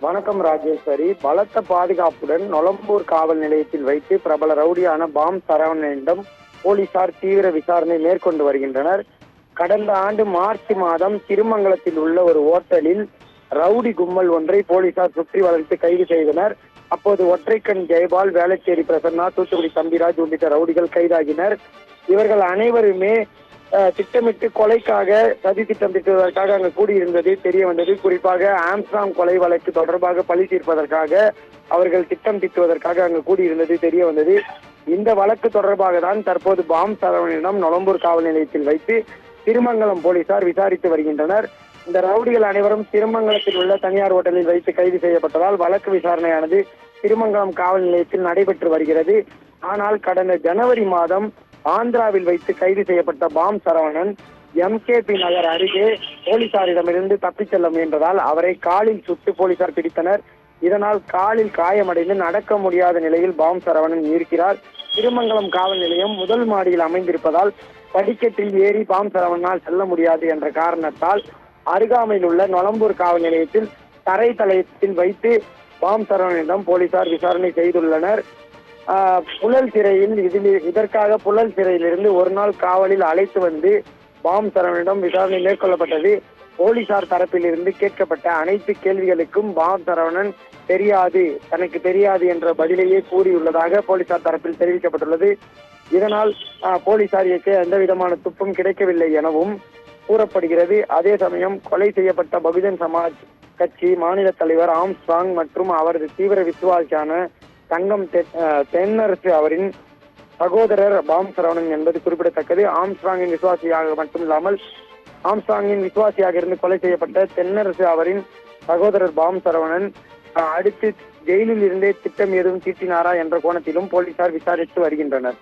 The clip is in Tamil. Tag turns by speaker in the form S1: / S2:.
S1: வணக்கம் ராஜேஸ்வரி. பலத்த பாதுகாப்புடன் நொளம்பூர் காவல் நிலையத்தில் வைத்து பிரபல ரவுடியான பாம் சரவணனிடம் போலீசார் தீவிர விசாரணை மேற்கொண்டு வருகின்றனர். கடந்த ஆண்டு மார்ச் மாதம் திருமங்கலத்தில் உள்ள ஒரு ஓட்டலில் ரவுடி கும்பல் ஒன்றை போலீசார் சுற்றி வளைத்து கைது செய்தனர். அப்போது ஒற்றைக்கண் ஜெயபால், வேளச்சேரி பிரசன்னா, தூத்துக்குடி தம்பிராஜ் உள்ளிட்ட ரவுடிகள் கைதாகினர். இவர்கள் அனைவருமே திட்டமிட்டு கொலைக்காக சதி திட்டம் தீட்டுவதற்காக அங்கு கூடியிருந்தது தெரிய வந்தது. குறிப்பாக ஆம்ஸ்ட்ராங் கொலை வழக்கு தொடர்பாக பழி தீர்ப்பதற்காக அவர்கள் திட்டம் தீட்டுவதற்காக அங்கு கூடியிருந்தது தெரிய வந்தது. இந்த வழக்கு தொடர்பாக தான் தற்போது பாம் சரவணனிடம் நொளம்பூர் காவல் நிலையத்தில் வைத்து திருமங்கலம் போலீசார் விசாரித்து வருகின்றனர். இந்த ரவுடிகள் அனைவரும் திருமங்கலத்தில் உள்ள தனியார் ஓட்டலில் வைத்து கைது செய்யப்பட்டதால் வழக்கு விசாரணையானது திருமங்கலம் காவல் நிலையத்தில் நடைபெற்று வருகிறது. ஆனால் கடந்த ஜனவரி மாதம் ஆந்திராவில் வைத்து கைது செய்யப்பட்ட பாம் சரவணன் எம்கேபி நகர் அருகே போலீசாரிடமிருந்து தப்பிச் செல்ல முயன்றதால் அவரை காலில் சுட்டு போலீசார் பிடித்தனர். இதனால் காலில் காயமடைந்து நடக்க முடியாத நிலையில் பாம் சரவணன் இருக்கிறார். திருமங்கலம் காவல் நிலையம் முதல் மாடியில் அமைந்திருப்பதால் படிக்கட்டில் ஏறி பாம் சரவணனால் செல்ல முடியாது என்ற காரணத்தால் அருகாமையில் உள்ள நொளம்பூர் காவல் நிலையத்தில் தரை தளத்தில் வைத்து பாம் சரவணனிடம் போலீசார் விசாரணை செய்துள்ளனர். புழல் சிறையில் இதற்காக புழல் சிறையிலிருந்து ஒரு நாள் காவலில் அழைத்து வந்து பாம் சரவணனிடம் விசாரணை மேற்கொள்ளப்பட்டது. போலீசார் தரப்பில் இருந்து கேட்கப்பட்ட அனைத்து கேள்விகளுக்கும் பாம் சரவணன் தனக்கு தெரியாது என்ற பதிலையே கூறியுள்ளதாக போலீசார் தரப்பில் தெரிவிக்கப்பட்டுள்ளது. இதனால் போலீசாருக்கு எந்த விதமான துப்பும் கிடைக்கவில்லை எனவும் கூறப்படுகிறது. அதே சமயம் கொலை செய்யப்பட்ட பகுஜன் சமாஜ் கட்சி மாநில தலைவர் ஆம்ஸ்ட்ராங் மற்றும் அவரது தீவிர விசுவாசியான தங்கம் தென்னரசு அவரின் சகோதரர் பாம் சரவணன் என்பது குறிப்பிடத்தக்கது. ஆம்ஸ்ட்ராங்கின் விசுவாசியாக மட்டுமில்லாமல் ஆம்ஸ்ட்ராங்கின் விசுவாசியாக இருந்து கொலை செய்யப்பட்ட தென்னரசு அவரின் சகோதரர் பாம் சரவணன் அடுத்து ஜெயிலில் இருந்தே திட்டம் எதுவும் தீட்டினாரா என்ற கோணத்திலும் போலீசார் விசாரித்து வருகின்றனர்.